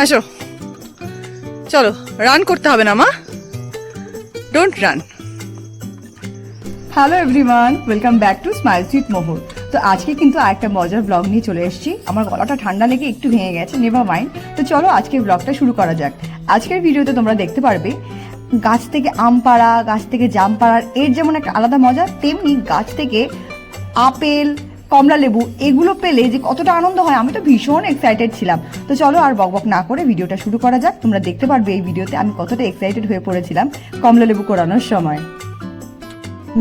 আসো, চলো। রান করতে হবে না মা, don't run. Hello everyone, welcome back to Smiles with Mohor. তো আজকে কিন্তু আরেকটা মজার ব্লগ নিয়ে চলে এসেছি। আমার গলাটা ঠান্ডা লেগে একটু ভেঙে গেছে, নেভার মাইন্ড। তো চলো আজকে ব্লগটা শুরু করা যাক। আজকের ভিডিওতে তোমরা দেখতে পারবে গাছ থেকে আম পাড়া, গাছ থেকে জাম পাড়ার এর যেমন একটা আলাদা মজা, তেমনি গাছ থেকে আপেল, কমলা লেবু এগুলো পেলে যে কতটা আনন্দ হয়, আমি তো ভীষণ এক্সাইটেড ছিলাম। তো চলো আর বকবক না করে ভিডিওটা শুরু করা যাক। তোমরা দেখতে পারবে এই ভিডিওতে আমি কতটা এক্সাইটেড হয়ে পড়েছিলাম কমলা লেবু কোরানোর সময়।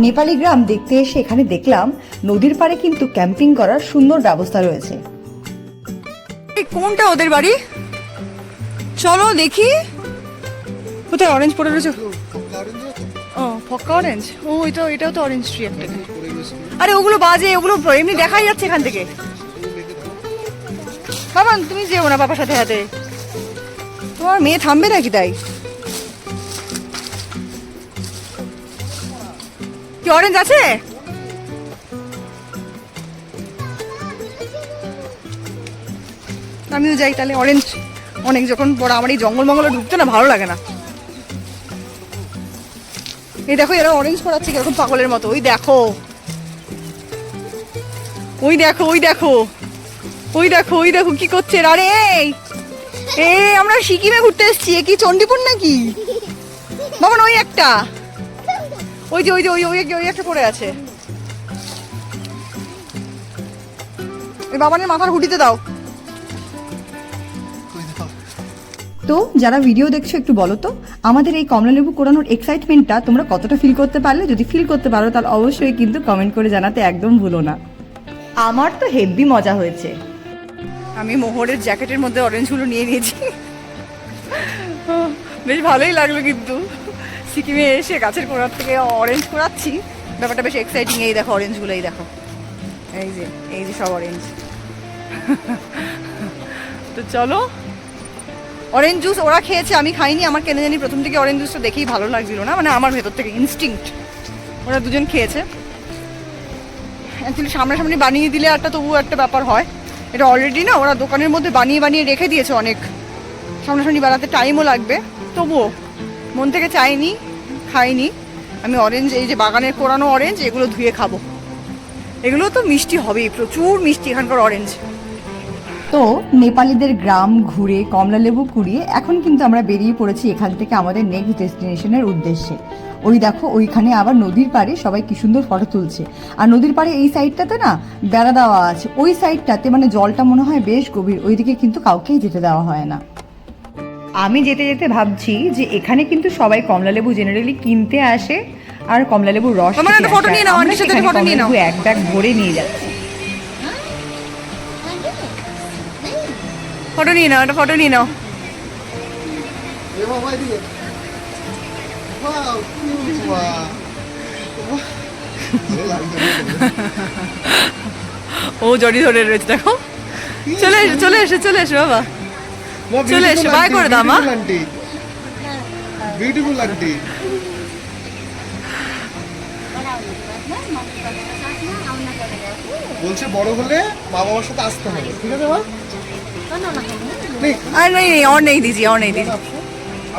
নেপালি গ্রাম দেখতে এসে এখানে দেখলাম নদীর পাড়ে কিন্তু ক্যাম্পিং করার সুন্দর ব্যবস্থা রয়েছে। কোনটা ওদের বাড়ি? চলো দেখি। কোথায় অরেঞ্জ পড়ে রয়েছে? ও ফক্কা অরেঞ্জ। ও এটাও তো অরেঞ্জ ট্রি একটা। আরে ওগুলো বাজে, ওগুলো এমনি দেখাই যাচ্ছে এখান থেকে। বাবা তুমি যেও না বাবার সাথে হাতে, তোমার মেয়ে থামবে নাকি? তাই কি অরেঞ্জ আছে? আমিও যাই তাহলে। অরেঞ্জ অনেক যখন বড়, আমার এই জঙ্গল মঙ্গলে ঢুকতে না ভালো লাগে না। এই দেখো এরা অরেঞ্জ পড়াচ্ছে কিরকম পাগলের মতো। ওই দেখো ওই দেখো ওই দেখো ওই দেখো ওই দেখো কি করছে। আরে এই আমরা সিকিমে ঘুরতে এসেছি, কি চণ্ডীপুর নাকি বাবা? ওই একটা, ওই যে ওই যে ওই ওই একটা পড়ে আছে। ওই বাবানের মাথার হুডিতে দাও। তো যারা ভিডিও দেখছো একটু বলো তো, আমাদের এই কমলা লেবু কোরানোর এক্সাইটমেন্টটা তোমরা কতটা ফিল করতে পারলে? যদি ফিল করতে পারো তাহলে অবশ্যই কিন্তু কমেন্ট করে জানাতে একদম ভুলো না। আমার তো হেভি মজা হয়েছে। আমি মোহরের জ্যাকেটের মধ্যে অরেঞ্জগুলো নিয়ে নিয়েছি, বেশ ভালোই লাগলো। কিন্তু সিকিমে এসে গাছের কোড়ার থেকে অরেঞ্জ কোড়াচ্ছি, ব্যাপারটা বেশ এক্সাইটিং। এই দেখো অরেঞ্জগুলো, এই দেখো, এই যে সব অরেঞ্জ। তো চলো, অরেঞ্জ জুস ওরা খেয়েছে, আমি খাইনি। আমার কেন জানি প্রথম থেকে অরেঞ্জ জুসটা দেখেই ভালো লাগছিল না, মানে আমার ভেতর থেকে ইনস্টিংক্ট। ওরা দুজন খেয়েছে। অ্যাকচুয়ালি সামনাসামনি বানিয়ে দিলে একটা তবুও একটা ব্যাপার হয়। এটা অলরেডি না ওরা দোকানের মধ্যে বানিয়ে বানিয়ে রেখে দিয়েছে অনেক, সামনাসামনি বানাতে টাইমও লাগবে। তবুও মন থেকে চাইনি, খাইনি। আমি অরেঞ্জ, এই যে বাগানের কোরানো অরেঞ্জ, এগুলো ধুয়ে খাবো। এগুলো তো মিষ্টি হবেই, প্রচুর মিষ্টি এখানকার অরেঞ্জ। তো নেপালিদের গ্রাম ঘুরে কমলা লেবু কুড়িয়ে এখন কিন্তু আমরা বেরিয়ে পড়েছি এখান থেকে আমাদের নেক্সট ডেস্টিনেশনের উদ্দেশ্যে। ওই দেখো ওইখানে আবার নদীর পাড়ে সবাই কি সুন্দর ফটো তুলছে। আর নদীর পাড়ে এই সাইডটাতে না বেড়া দেওয়া আছে, ওই সাইডটাতে মানে জলটা মনে হয় বেশ গভীর, ওইদিকে কিন্তু কাউকেই যেতে দেওয়া হয় না। আমি যেতে যেতে ভাবছি যে এখানে কিন্তু সবাই কমলা লেবু জেনারেলি কিনতে আসে আর কমলা লেবুর রস এক ব্যাগ ভরে নিয়ে যাচ্ছি। ফটো নিয়ে নাও, একটা ফটো নিয়ে নাও। ও জড়ি ধরে রয়েছে দেখো। চলে এসো চলে এসো চলে এসো বাবা, চলে এসো। বাই করে দাও মা। Beautiful aunty. বলছে বড় হলে মা বাবার সাথে আসতে হবে, ঠিক আছে মা? नहीं और नहीं दीजिए, और नहीं दीजिए।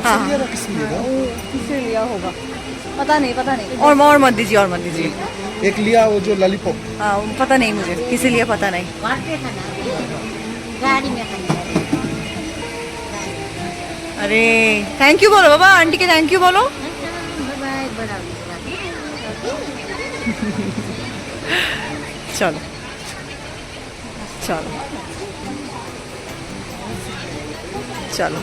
हाँ किसे लिया होगा पता नहीं। और मत दीजिए, और मत दीजिए। एक लिया वो जो लॉलीपॉप, हाँ पता नहीं मुझे किसे लिया, पता नहीं। अरे थैंक यू बोलो बाबा, आंटी के थैंक यू बोलो। चलो चलो চলো।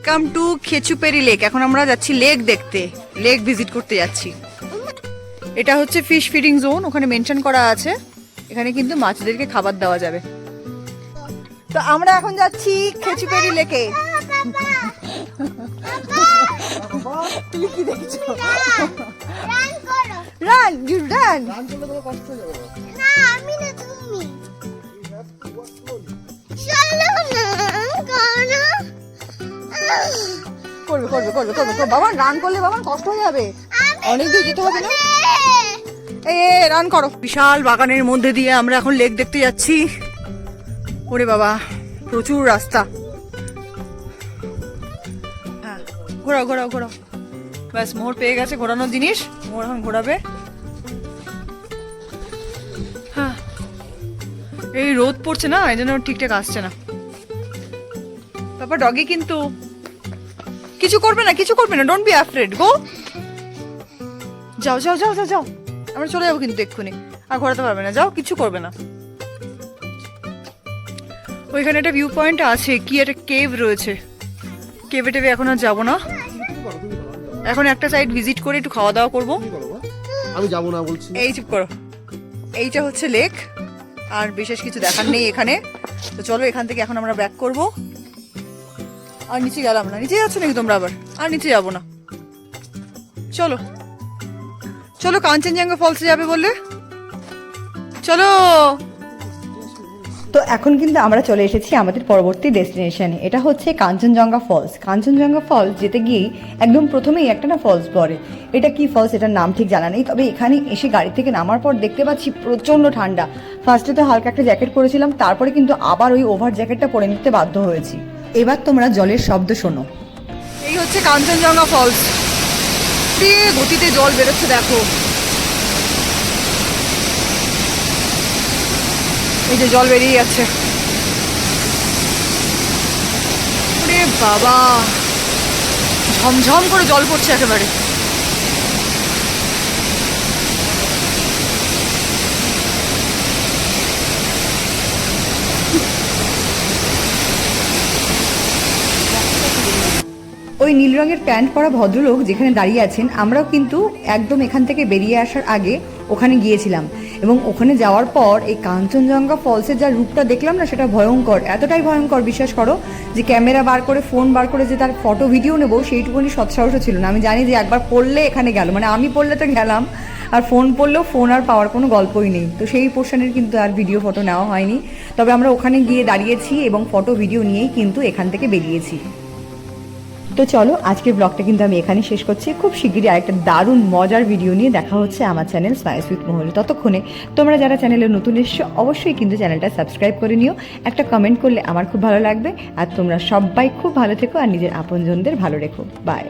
Come to Khecheopalri lake. এখন আমরা যাচ্ছি লেক দেখতে, লেক ভিজিট করতে যাচ্ছি। এটা হচ্ছে ফিশ ফিডিং জোন, ওখানে মেনশন করা আছে। এখানে কিন্তু মাছদেরকে খাবার দেওয়া যাবে। তো আমরা এখন যাচ্ছি খেচুপেরি লেকে। তুমি কি দেখছো? Run you run. না আমি না, তুমি করবে বাবা। রান করলে বাবা কষ্ট হয়ে যাবে, অনেক দূর যেতে হবে না। রান করো। বিশাল বাগানের মধ্যে দিয়ে আমরা এখন লেক দেখতে যাচ্ছি। ওরে বাবা প্রচুর রাস্তা। হ্যাঁ, ঘোরাও ঘোরাও ঘোরাও। ব্যাস, মোহর পেয়ে গেছে ঘোরানোর জিনিস, মোহর এখন ঘোরাবে। হ্যাঁ, এই রোদ পড়ছে না, এই জন্য ঠিকঠাক আসছে না। তারপর ডগি কিন্তু কিছু করবে না, কিছু করবে না, ডোন্ট বি অ্যাফ্রেড, গো। যাও যাও যাও যাও যাও, আমরা চলে যাবো কিন্তু এক্ষুনি, আর ঘোরাতে পারবে না, যাও, কিছু করবে না। ওইখানে একটা ভিউ পয়েন্ট আছে, কি একটা কেভ রয়েছে, কেভে টেভে এখন আর যাবো না, এখন একটা সাইড ভিজিট করে একটু খাওয়া দাওয়া করবো। আমি যাবো না বলছি। এই চুপ করো, এইটা হচ্ছে লেক, আর বিশেষ কিছু দেখার নেই এখানে। তো চলো এখান থেকে এখন আমরা ব্যাক করবো। আর নিচে গেলাম না, নিচে যাচ্ছ নাকি তোমরা আবার? আর নিচে যাবো না, চলো চলো, কাঞ্চনজঙ্ঘা ফলসে যাবে বললে, চলো। তো এখন কিন্তু আমরা চলে এসেছি আমাদের পরবর্তী ডেস্টিনেশনে, এটা হচ্ছে কাঞ্চনজঙ্ঘা ফলস। কাঞ্চনজঙ্ঘা ফলস যেতে গিয়েই একদম প্রথমেই একটা না ফলস পড়ে, এটা কি ফলস এটার নাম ঠিক জানা নেই, তবে এখানে এসে গাড়ি থেকে নামার পর দেখতে পাচ্ছি প্রচণ্ড ঠান্ডা। ফার্স্টে তো হালকা একটা জ্যাকেট পরেছিলাম, তারপরে কিন্তু আবার ওই ওভার জ্যাকেটটা পরে নিতে বাধ্য হয়েছি। এবার তোমরা জলের শব্দ শোনো। এই হচ্ছে কাঞ্চনজঙ্ঘা ফলস, গতিতে জল বেরোচ্ছে দেখো, এই যে জল বেরিয়ে যাচ্ছে। ওরে বাবা, ঝমঝম করে জল পড়ছে একেবারে। ওই নীল রঙের প্যান্ট পরা ভদ্রলোক যেখানে দাঁড়িয়ে আছেন, আমরাও কিন্তু একদম এখান থেকে বেরিয়ে আসার আগে ওখানে গিয়েছিলাম, এবং ওখানে যাওয়ার পর এই কাঞ্চনজঙ্ঘা ফলসের যা রূপটা দেখলাম না, সেটা ভয়ঙ্কর, এতটাই ভয়ঙ্কর বিশ্বাস করো যে ক্যামেরা বার করে, ফোন বার করে যে তার ফটো ভিডিও নেবো সেইটুকুনি সৎসাহসও ছিল না। আমি জানি যে একবার পড়লে এখানে গেল, মানে আমি পড়লে তো গেলাম, আর ফোন পড়লেও ফোন আর পাওয়ার কোনো গল্পই নেই। তো সেই পোর্শনের কিন্তু আর ভিডিও ফটো নেওয়া হয়নি, তবে আমরা ওখানে গিয়ে দাঁড়িয়েছি এবং ফটো ভিডিও নিয়েই কিন্তু এখান থেকে বেরিয়েছি। তো চলো, আজকের ব্লগটা কিন্তু আমি এখানে শেষ করছি। খুব শিগগিরই আরেকটা দারুণ মজার ভিডিও নিয়ে দেখা হচ্ছে আমার চ্যানেল স্মাইলস উইথ মোহরি। ততক্ষণে তোমরা যারা চ্যানেলে নতুন এসছো অবশ্যই কিন্তু চ্যানেলটা সাবস্ক্রাইব করে নিও, একটা কমেন্ট করলে আমার খুব ভালো লাগবে। আর তোমরা সবাই খুব ভালো থেকো আর নিজের আপনজনদের ভালো রেখো। বাই।